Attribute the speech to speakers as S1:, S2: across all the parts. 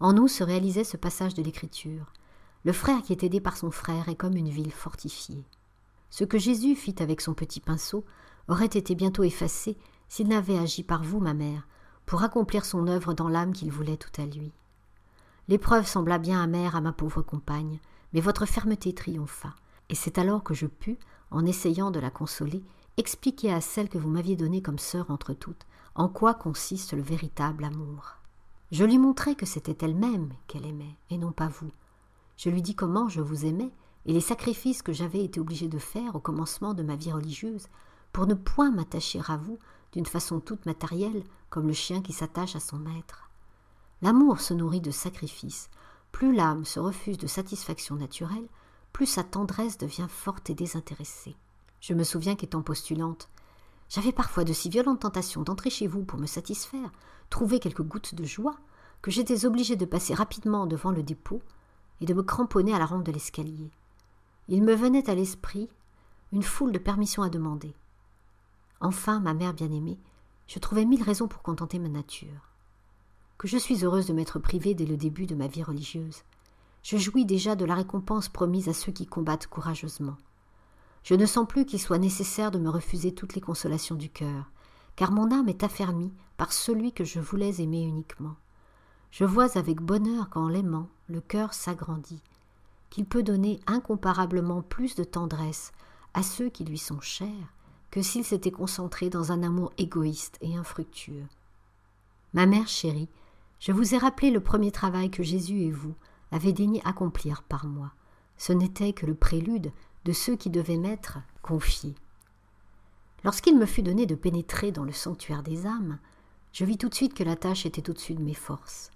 S1: En nous se réalisait ce passage de l'Écriture. Le frère qui est aidé par son frère est comme une ville fortifiée. Ce que Jésus fit avec son petit pinceau aurait été bientôt effacé s'il n'avait agi par vous, ma mère, pour accomplir son œuvre dans l'âme qu'il voulait tout à lui. L'épreuve sembla bien amère à ma pauvre compagne, mais votre fermeté triompha, et c'est alors que je pus, en essayant de la consoler, expliquer à celle que vous m'aviez donnée comme sœur entre toutes, en quoi consiste le véritable amour. Je lui montrai que c'était elle-même qu'elle aimait, et non pas vous. Je lui dis comment je vous aimais, et les sacrifices que j'avais été obligée de faire au commencement de ma vie religieuse, pour ne point m'attacher à vous d'une façon toute matérielle, comme le chien qui s'attache à son maître. L'amour se nourrit de sacrifices. Plus l'âme se refuse de satisfaction naturelle, plus sa tendresse devient forte et désintéressée. Je me souviens qu'étant postulante, j'avais parfois de si violentes tentations d'entrer chez vous pour me satisfaire, trouver quelques gouttes de joie, que j'étais obligée de passer rapidement devant le dépôt et de me cramponner à la rampe de l'escalier. Il me venait à l'esprit une foule de permissions à demander. Enfin, ma mère bien-aimée, je trouvais 1000 raisons pour contenter ma nature. Que je suis heureuse de m'être privée dès le début de ma vie religieuse. Je jouis déjà de la récompense promise à ceux qui combattent courageusement. Je ne sens plus qu'il soit nécessaire de me refuser toutes les consolations du cœur, car mon âme est affermie par celui que je voulais aimer uniquement. Je vois avec bonheur qu'en l'aimant, le cœur s'agrandit, qu'il peut donner incomparablement plus de tendresse à ceux qui lui sont chers que s'il s'était concentré dans un amour égoïste et infructueux. Ma mère chérie, je vous ai rappelé le premier travail que Jésus et vous avez daigné accomplir par moi. Ce n'était que le prélude de ceux qui devaient m'être confiés. Lorsqu'il me fut donné de pénétrer dans le sanctuaire des âmes, je vis tout de suite que la tâche était au-dessus de mes forces.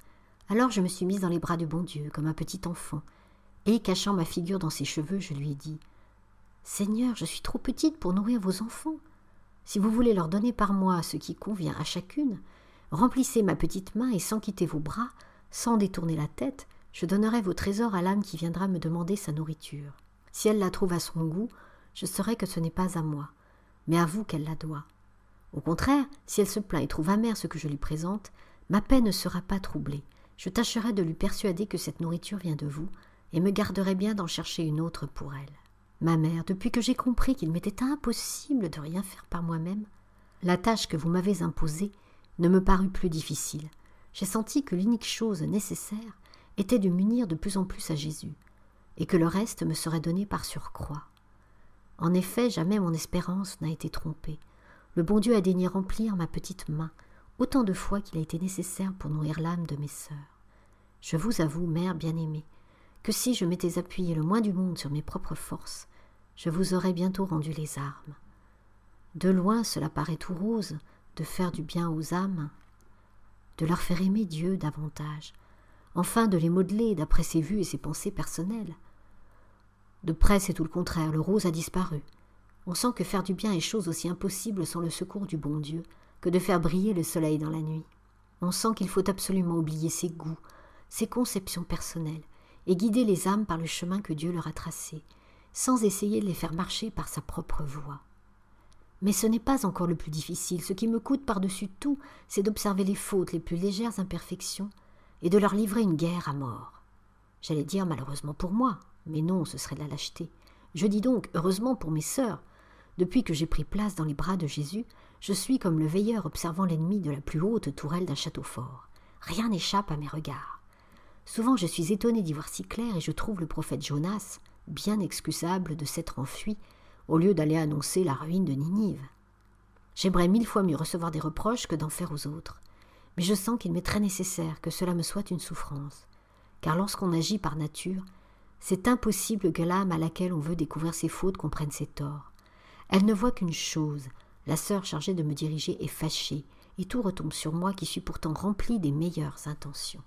S1: Alors je me suis mise dans les bras du bon Dieu, comme un petit enfant, et, cachant ma figure dans ses cheveux, je lui ai dit « Seigneur, je suis trop petite pour nourrir vos enfants. Si vous voulez leur donner par moi ce qui convient à chacune, remplissez ma petite main et sans quitter vos bras, sans détourner la tête, je donnerai vos trésors à l'âme qui viendra me demander sa nourriture. Si elle la trouve à son goût, je saurai que ce n'est pas à moi, mais à vous qu'elle la doit. Au contraire, si elle se plaint et trouve amer ce que je lui présente, ma paix ne sera pas troublée. Je tâcherai de lui persuader que cette nourriture vient de vous, et me garderai bien d'en chercher une autre pour elle. Ma mère, depuis que j'ai compris qu'il m'était impossible de rien faire par moi-même, la tâche que vous m'avez imposée ne me parut plus difficile. J'ai senti que l'unique chose nécessaire était de m'unir de plus en plus à Jésus, et que le reste me serait donné par surcroît. En effet, jamais mon espérance n'a été trompée. Le bon Dieu a daigné remplir ma petite main autant de fois qu'il a été nécessaire pour nourrir l'âme de mes sœurs. Je vous avoue, mère bien-aimée, que si je m'étais appuyée le moins du monde sur mes propres forces, je vous aurais bientôt rendu les armes. De loin, cela paraît tout rose, de faire du bien aux âmes, de leur faire aimer Dieu davantage, enfin de les modeler d'après ses vues et ses pensées personnelles. De près, c'est tout le contraire, le rose a disparu. On sent que faire du bien est chose aussi impossible sans le secours du bon Dieu que de faire briller le soleil dans la nuit. On sent qu'il faut absolument oublier ses goûts, ses conceptions personnelles, et guider les âmes par le chemin que Dieu leur a tracé, sans essayer de les faire marcher par sa propre voie. Mais ce n'est pas encore le plus difficile. Ce qui me coûte par-dessus tout, c'est d'observer les fautes, les plus légères imperfections, et de leur livrer une guerre à mort. J'allais dire malheureusement pour moi, mais non, ce serait de la lâcheté. Je dis donc heureusement pour mes sœurs. Depuis que j'ai pris place dans les bras de Jésus, je suis comme le veilleur observant l'ennemi de la plus haute tourelle d'un château fort. Rien n'échappe à mes regards. Souvent je suis étonnée d'y voir si clair et je trouve le prophète Jonas bien excusable de s'être enfui au lieu d'aller annoncer la ruine de Ninive. J'aimerais 1000 fois mieux recevoir des reproches que d'en faire aux autres, mais je sens qu'il m'est très nécessaire que cela me soit une souffrance, car lorsqu'on agit par nature, c'est impossible que l'âme à laquelle on veut découvrir ses fautes comprenne ses torts. Elle ne voit qu'une chose, la sœur chargée de me diriger est fâchée, et tout retombe sur moi qui suis pourtant remplie des meilleures intentions.